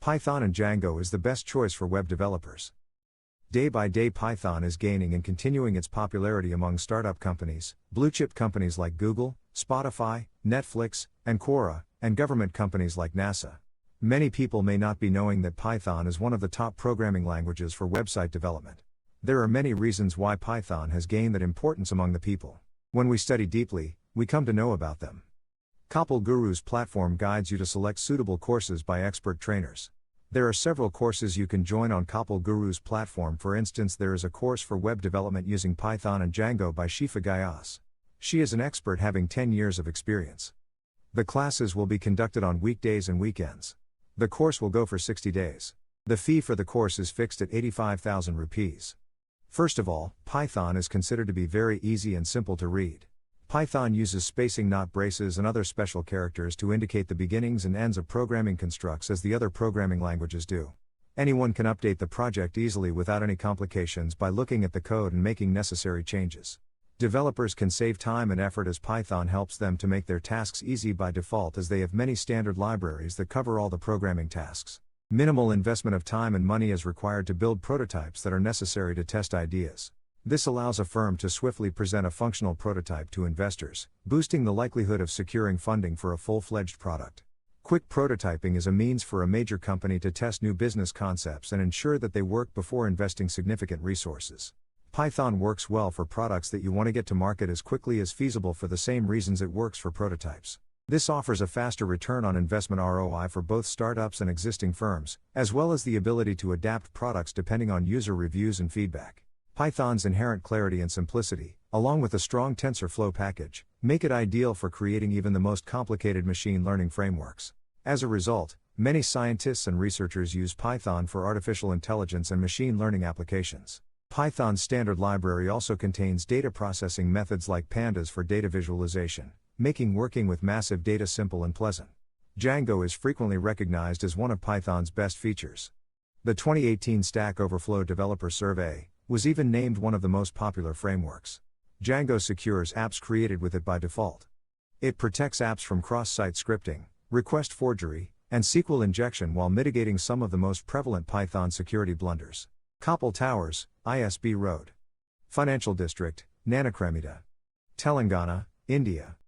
Python and Django is the best choice for web developers. Day by day, Python is gaining and continuing its popularity among startup companies, blue-chip companies like Google, Spotify, Netflix, and Quora, and government companies like NASA. Many people may not be knowing that Python is one of the top programming languages for website development. There are many reasons why Python has gained that importance among the people. When we study deeply, we come to know about them. KapilGuru's platform guides you to select suitable courses by expert trainers. There are several courses you can join on KapilGuru's platform. For instance, there is a course for web development using Python and Django by Shifa Ghayas. She is an expert having 10 years of experience. The classes will be conducted on weekdays and weekends. The course will go for 60 days. The fee for the course is fixed at 85,000 rupees. First of all, Python is considered to be very easy and simple to read. Python uses spacing, not braces, and other special characters to indicate the beginnings and ends of programming constructs as the other programming languages do. Anyone can update the project easily without any complications by looking at the code and making necessary changes. Developers can save time and effort as Python helps them to make their tasks easy by default, as they have many standard libraries that cover all the programming tasks. Minimal investment of time and money is required to build prototypes that are necessary to test ideas. This allows a firm to swiftly present a functional prototype to investors, boosting the likelihood of securing funding for a full-fledged product. Quick prototyping is a means for a major company to test new business concepts and ensure that they work before investing significant resources. Python works well for products that you want to get to market as quickly as feasible for the same reasons it works for prototypes. This offers a faster return on investment (ROI) for both startups and existing firms, as well as the ability to adapt products depending on user reviews and feedback. Python's inherent clarity and simplicity, along with a strong TensorFlow package, make it ideal for creating even the most complicated machine learning frameworks. As a result, many scientists and researchers use Python for artificial intelligence and machine learning applications. Python's standard library also contains data processing methods like Pandas for data visualization, making working with massive data simple and pleasant. Django is frequently recognized as one of Python's best features. The 2018 Stack Overflow Developer Survey was even named one of the most popular frameworks. Django secures apps created with it by default. It protects apps from cross-site scripting, request forgery, and SQL injection while mitigating some of the most prevalent Python security blunders. Kapil Towers, ISB Road. Financial District, Nanakremita. Telangana, India.